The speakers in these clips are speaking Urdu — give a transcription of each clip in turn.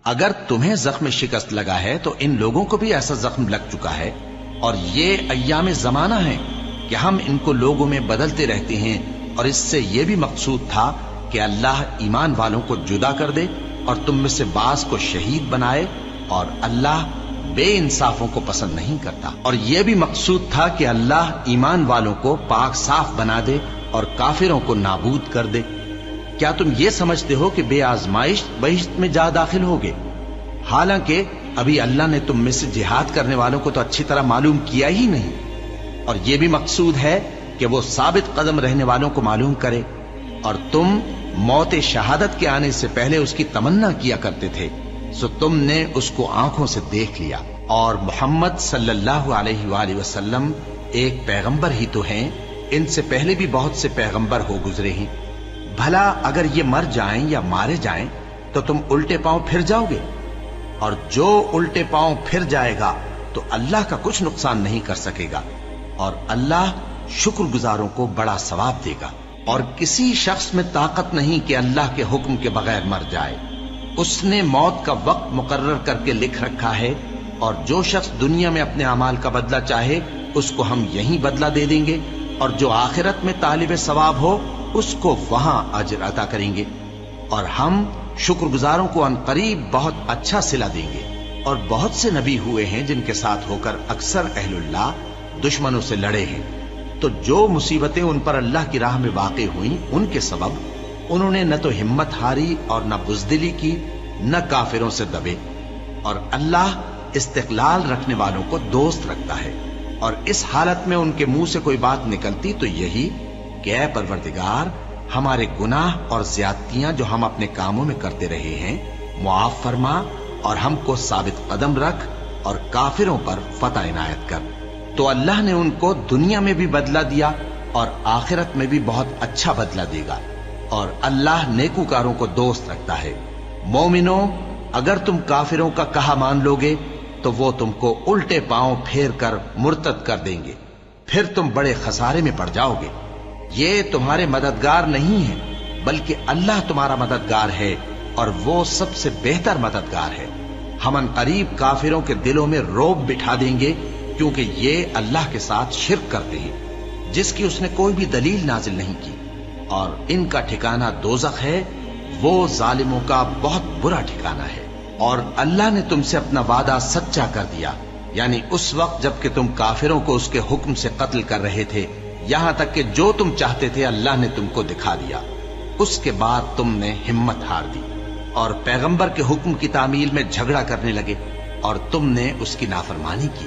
اگر تمہیں زخم شکست لگا ہے تو ان لوگوں کو بھی ایسا زخم لگ چکا ہے، اور یہ ایام زمانہ ہیں کہ ہم ان کو لوگوں میں بدلتے رہتے ہیں، اور اس سے یہ بھی مقصود تھا کہ اللہ ایمان والوں کو جدا کر دے اور تم میں سے بعض کو شہید بنائے، اور اللہ بے انصافوں کو پسند نہیں کرتا۔ اور یہ بھی مقصود تھا کہ اللہ ایمان والوں کو پاک صاف بنا دے اور کافروں کو نابود کر دے۔ کیا تم یہ سمجھتے ہو کہ بے آزمائش بہشت میں جا داخل ہوگے؟ حالانکہ ابھی اللہ نے تم میں سے جہاد کرنے والوں کو تو اچھی طرح معلوم کیا ہی نہیں، اور یہ بھی مقصود ہے کہ وہ ثابت قدم رہنے والوں کو معلوم کرے، اور تم موت شہادت کے آنے سے پہلے اس کی تمنا کیا کرتے تھے، سو تم نے اس کو آنکھوں سے دیکھ لیا۔ اور محمد صلی اللہ علیہ وآلہ وسلم ایک پیغمبر ہی تو ہیں، ان سے پہلے بھی بہت سے پیغمبر ہو گزرے ہیں۔ بھلا اگر یہ مر جائیں یا مارے جائیں تو تم الٹے پاؤں پھر جاؤ گے؟ اور جو الٹے پاؤں پھر جائے گا تو اللہ کا کچھ نقصان نہیں کر سکے گا، اور اللہ شکر گزاروں کو بڑا ثواب دے گا۔ اور کسی شخص میں طاقت نہیں کہ اللہ کے حکم کے بغیر مر جائے، اس نے موت کا وقت مقرر کر کے لکھ رکھا ہے، اور جو شخص دنیا میں اپنے اعمال کا بدلہ چاہے اس کو ہم یہیں بدلہ دے دیں گے، اور جو آخرت میں طالب ثواب ہو اس کو وہاں اجر عطا کریں گے، اور ہم شکر گزاروں کو عنقریب بہت اچھا صلہ دیں گے۔ اور بہت سے نبی ہوئے ہیں جن کے ساتھ ہو کر اکثر اہل اللہ دشمنوں سے لڑے ہیں، تو جو مصیبتیں ان پر اللہ کی راہ میں واقع ہوئیں ان کے سبب انہوں نے نہ تو ہمت ہاری اور نہ بزدلی کی، نہ کافروں سے دبے۔ اور اللہ استقلال رکھنے والوں کو دوست رکھتا ہے، اور اس حالت میں ان کے منہ سے کوئی بات نکلتی تو یہی کہ اے پروردگار، ہمارے گناہ اور زیادتیاں جو ہم اپنے کاموں میں کرتے رہے ہیں معاف فرما، اور ہم کو ثابت قدم رکھ اور کافروں پر فتح عنایت کر۔ تو اللہ نے ان کو دنیا میں بھی بدلہ دیا اور آخرت میں بھی بہت اچھا بدلہ دے گا، اور اللہ نیکوکاروں کو دوست رکھتا ہے۔ مومنو، اگر تم کافروں کا کہا مان لوگے تو وہ تم کو الٹے پاؤں پھیر کر مرتد کر دیں گے، پھر تم بڑے خسارے میں پڑ جاؤ گے۔ یہ تمہارے مددگار نہیں ہے بلکہ اللہ تمہارا مددگار ہے، اور وہ سب سے بہتر مددگار ہے۔ ہم عنقریب کافروں کے دلوں میں رعب بٹھا دیں گے، کیونکہ یہ اللہ کے ساتھ شرک کرتے ہیں جس کی اس نے کوئی بھی دلیل نازل نہیں کی، اور ان کا ٹھکانہ دوزخ ہے، وہ ظالموں کا بہت برا ٹھکانہ ہے۔ اور اللہ نے تم سے اپنا وعدہ سچا کر دیا، یعنی اس وقت جب کہ تم کافروں کو اس کے حکم سے قتل کر رہے تھے، یہاں تک کہ جو تم چاہتے تھے اللہ نے تم کو دکھا دیا۔ اس کے بعد تم نے ہمت ہار دی اور پیغمبر کے حکم کی تعمیل میں جھگڑا کرنے لگے، اور تم نے اس کی نافرمانی کی۔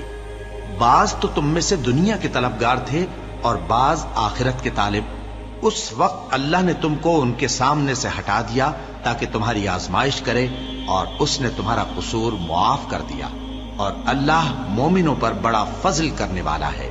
بعض تو تم میں سے دنیا کے طلبگار تھے اور بعض آخرت کے طالب۔ اس وقت اللہ نے تم کو ان کے سامنے سے ہٹا دیا تاکہ تمہاری آزمائش کرے، اور اس نے تمہارا قصور معاف کر دیا، اور اللہ مومنوں پر بڑا فضل کرنے والا ہے۔